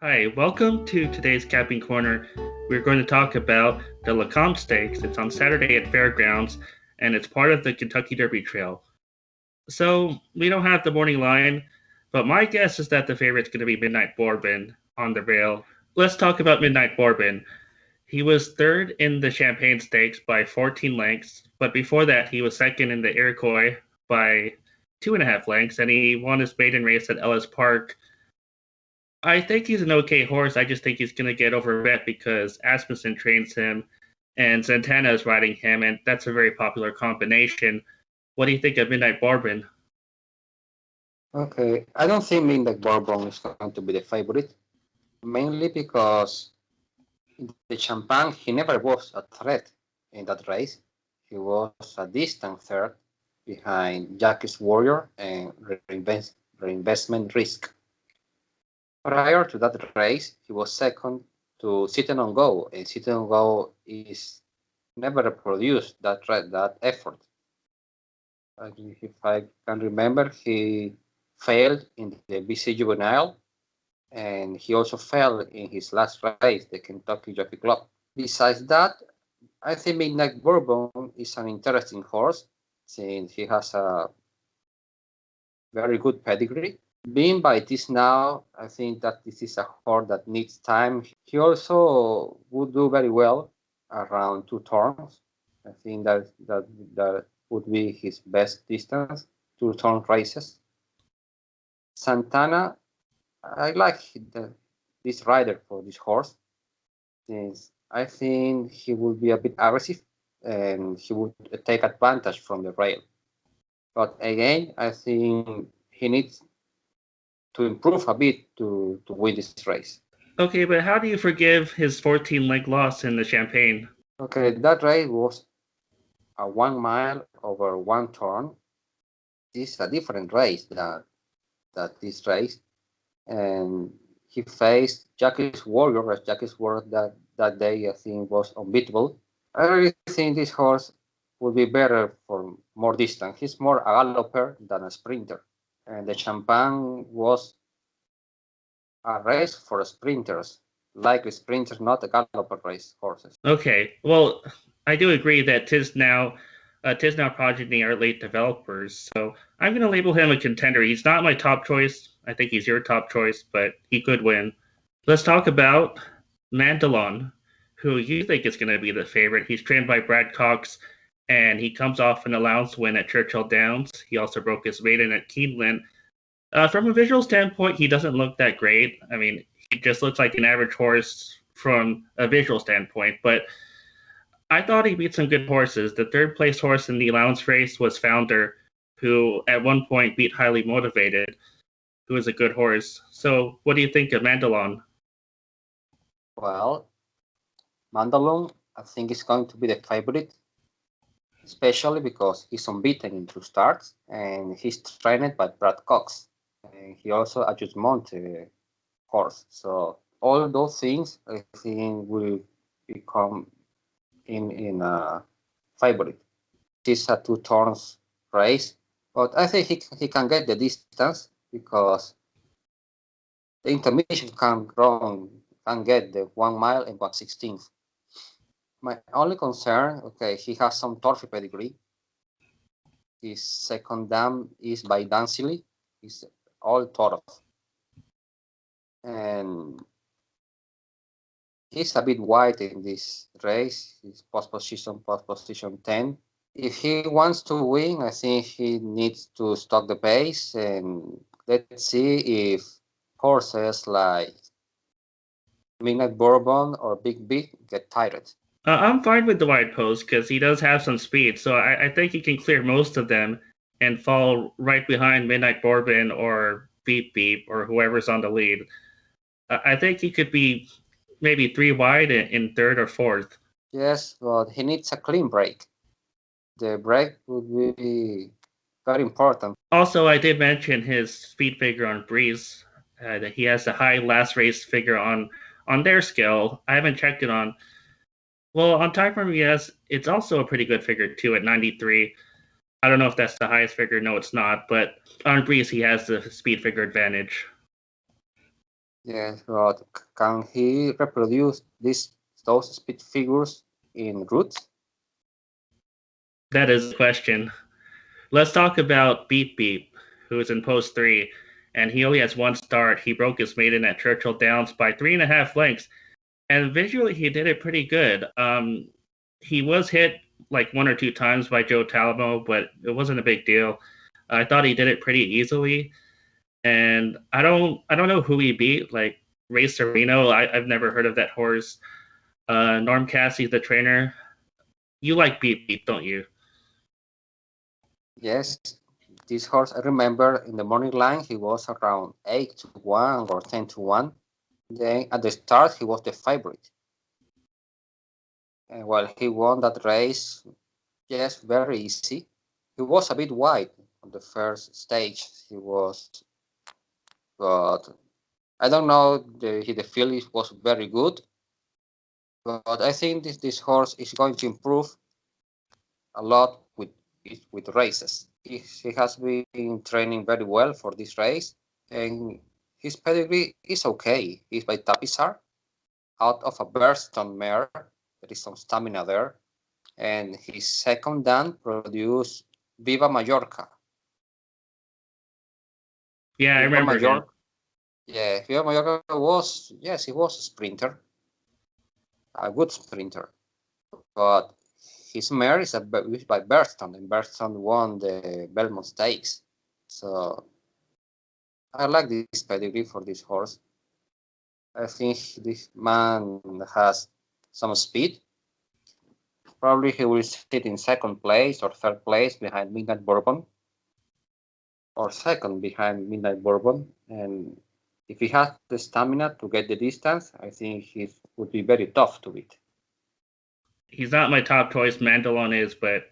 Hi, welcome to today's Capping Corner. We're going to talk about the Lecomte Stakes. It's on Saturday at Fairgrounds, and it's part of the Kentucky Derby Trail. So we don't have the morning line, but my guess is that the favorite's going to be Midnight Bourbon on the rail. Let's talk about Midnight Bourbon. He was third in the Champagne Stakes by 14 lengths, but before that, he was second in the Iroquois by 2.5 lengths, and he won his maiden race at Ellis Park. I think he's an okay horse. I just think he's going to get overbet because Asmussen trains him and Santana is riding him, and that's a very popular combination. What do you think of Midnight Bourbon? Okay, I don't think Midnight Bourbon is going to be the favorite, mainly because in the Champagne he never was a threat in that race. He was a distant third behind Jackie's Warrior and Reinvestment Risk. Prior to that race, he was second to Sit on Go, and Sit on Go is never produced that effort. If I can remember, he failed in the BC Juvenile, and he also fell in his last race, the Kentucky Jockey Club. Besides that, I think Midnight Bourbon is an interesting horse since he has a very good pedigree. Being by this now, I think that this is a horse that needs time. He also would do very well around 2 turns. I think that would be his best distance, 2 turn races. Santana, I like this rider for this horse since I think he will be a bit aggressive and he would take advantage from the rail. But again, I think he needs to improve a bit to win this race. Okay, but how do you forgive his 14 leg loss in the Champagne? Okay, that race was a 1 mile over 1 turn. This is a different race that this race. And he faced Jackie's Warrior, as Jackie's Warrior that day I think was unbeatable. I really think this horse would be better for more distance. He's more a galloper than a sprinter. And the Champagne was a race for sprinters, like sprinters, not a galloper race horses. Okay, well, I do agree that Tis now progeny are late developers, so I'm going to label him a contender. He's not my top choice. I think he's your top choice, but he could win. Let's talk about Mandalon, who you think is going to be the favorite. He's trained by Brad Cox, and he comes off an allowance win at Churchill Downs. He also broke his maiden at Keeneland. From a visual standpoint, he doesn't look that great. I mean, he just looks like an average horse from a visual standpoint, but I thought he beat some good horses. The third place horse in the allowance race was Founder, who at one point beat Highly Motivated, who is a good horse. So, what do you think of Mandalon? Well, Mandalon, I think, is going to be the favorite, especially because he's unbeaten in 2 starts and he's trained by Brad Cox. And he also a Judgment horse. So all those things I think will become in a favorite. It's a 2 turns race, but I think he can get the distance because the intermission can get the 1 mile and 1/16. My only concern, okay, he has some Torfy pedigree. His second dam is by Dancily. He's all Torf. And he's a bit wide in this race. He's post position 10. If he wants to win, I think he needs to stop the pace, and let's see if horses like Midnight Bourbon or Big Big get tired. I'm fine with the wide post because he does have some speed, so I think he can clear most of them and fall right behind Midnight Bourbon or Beep Beep or whoever's on the lead. I think he could be maybe three wide in third or fourth. Yes, but he needs a clean break. The break would be very important. Also, I did mention his speed figure on Breeze. That he has a high last race figure on their scale. I haven't checked it on. Well, on time frame, yes, it's also a pretty good figure too at 93. I don't know if that's the highest figure. No, it's not. But on Breeze, he has the speed figure advantage. Yes, but can he reproduce those speed figures in roots? That is the question. Let's talk about Beep Beep, who is in post 3, and he only has one start. He broke his maiden at Churchill Downs by 3.5 lengths, and visually he did it pretty good. He was hit like one or two times by Joe Talamo, but it wasn't a big deal. I thought he did it pretty easily, and I don't know who he beat. Like Ray Sereno, I've never heard of that horse. Norm Cassie's the trainer. You like Beep Beep, don't you? Yes, this horse, I remember in the morning line, he was around 8-1 or 10-1. Then at the start, he was the favorite. And while he won that race, yes, very easy. He was a bit wide on the first stage. He was, but I don't know, the field was very good. But I think this horse is going to improve a lot with races. He has been training very well for this race, and his pedigree is okay. He's by Tapisar, out of a Burston mare. There is some stamina there, and his second dan produced Viva Mallorca. Yeah, I Viva remember him. Mallorca, yeah, Viva Mallorca was, yes, he was a sprinter, a good sprinter, but his mare is by Burston, and Burston won the Belmont Stakes. So I like this pedigree for this horse. I think this man has some speed. Probably he will sit in second place or third place behind Midnight Bourbon, or second behind Midnight Bourbon. And if he has the stamina to get the distance, I think he would be very tough to beat. He's not my top choice. Mandalon is, but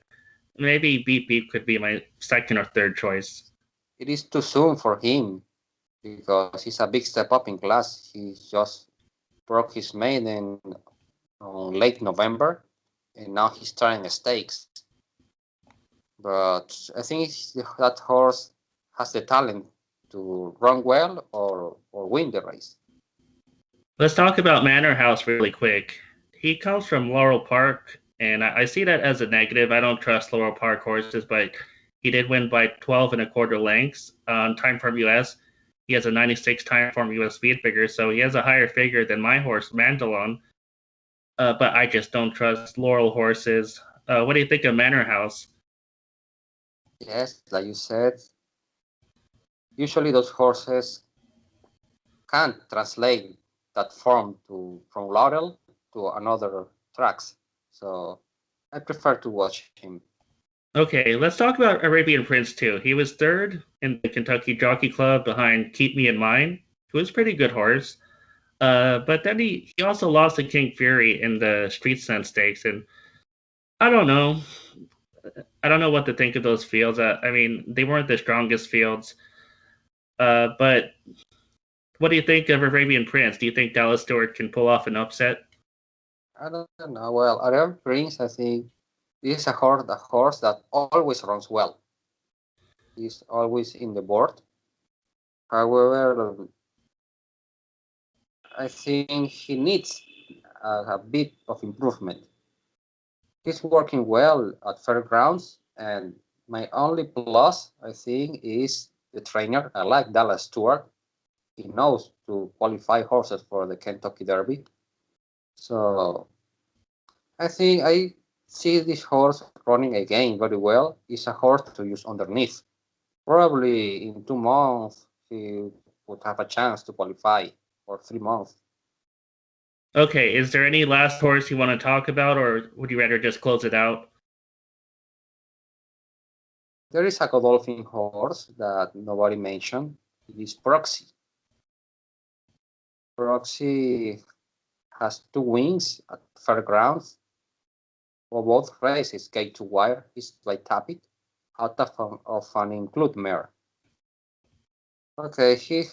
maybe Beep Beep could be my second or third choice. It is too soon for him because he's a big step up in class. He just broke his maiden on late November, and now he's trying stakes. But I think that horse has the talent to run well or win the race. Let's talk about Manor House really quick. He comes from Laurel Park, and I see that as a negative. I don't trust Laurel Park horses, but he did win by 12 and a quarter lengths on Timeform US. He has a 96 Timeform US speed figure, so he has a higher figure than my horse, Mandalon. But I just don't trust Laurel horses. What do you think of Manor House? Yes, like you said, usually those horses can't translate that form to from Laurel to another tracks. So I prefer to watch him. Okay, let's talk about Arabian Prince too. He was third in the Kentucky Jockey Club behind Keep Me in Mind, who was a pretty good horse. But then he also lost to King Fury in the Street Sense Stakes, and I don't know. I don't know what to think of those fields. I mean, they weren't the strongest fields. But what do you think of Arabian Prince? Do you think Dallas Stewart can pull off an upset? I don't know. Well, Arabian Prince, I think this is a horse that always runs well. He's always in the board. However, I think he needs a bit of improvement. He's working well at fairgrounds, and my only plus, I think, is the trainer. I like Dallas Stewart. He knows to qualify horses for the Kentucky Derby. So I think I see this horse running again very well. It's a horse to use underneath. Probably in 2 months he would have a chance to qualify, or 3 months. Okay, is there any last horse you want to talk about, or would you rather just close it out? There is a Godolphin horse that nobody mentioned. It is Proxy. Proxy has 2 wins at fairgrounds for both races. Gate to wire is by Tapit out of an include mare. Okay, he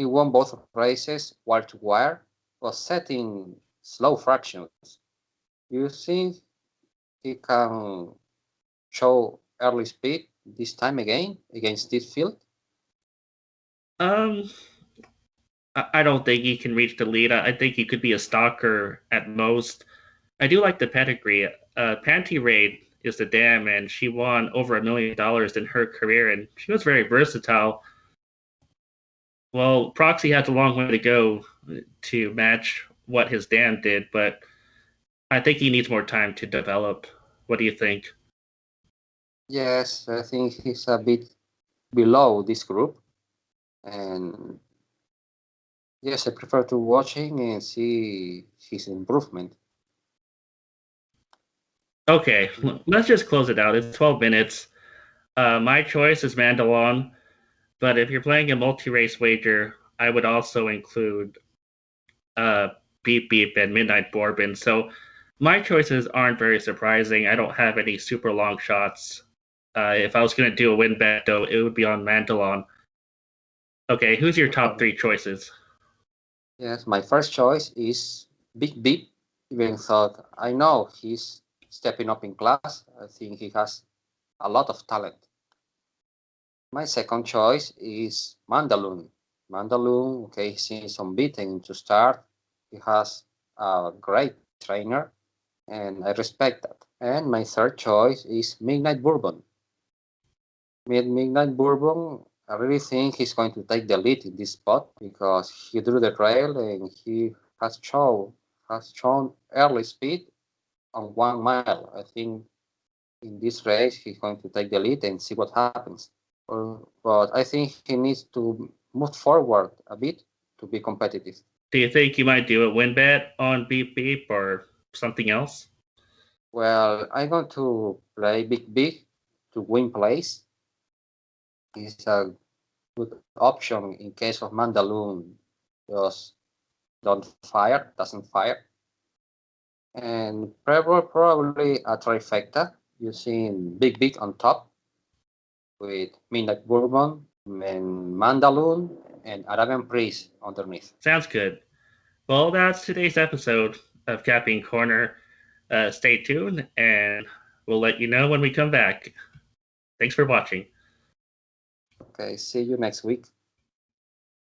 won both races wire to wire, was setting slow fractions. You think he can show early speed this time again against this field? Um, I don't think he can reach the lead. I think he could be a stalker at most. I do like the pedigree. Panty Raid is the dam, and she won over $1 million in her career, and she was very versatile. Well, Proxy has a long way to go to match what his dam did, but I think he needs more time to develop. What do you think? Yes, I think he's a bit below this group, and yes, I prefer to watch him and see his improvement. Okay, let's just close it out. It's 12 minutes. My choice is Mandalon, but if you're playing a multi-race wager, I would also include uh, Beep Beep and Midnight Bourbon. So my choices aren't very surprising. I don't have any super long shots. If I was going to do a win bet, though, it would be on Mandalon. Okay, who's your top Well, three choices? yes, my first choice is Big Beep, even though I know he's stepping up in class. I think he has a lot of talent. My second choice is Mandalon. Mandalon, okay, he's unbeaten to start. He has a great trainer, and I respect that. And my third choice is Midnight Bourbon. Midnight Bourbon, I really think he's going to take the lead in this spot because he drew the rail and he has shown early speed on 1 mile. I think in this race he's going to take the lead and see what happens. But I think he needs to move forward a bit to be competitive. Do you think you might do a win bet on Beep Beep or something else? Well, I'm going to play Big to win place. He's a good option in case of Mandaloon just doesn't fire. And probably a trifecta using Big on top with Midnight Bourbon and Mandaloon and Arabian Prince underneath. Sounds good. Well, that's today's episode of Capping Corner. Stay tuned, and we'll let you know when we come back. Thanks for watching. Okay, see you next week.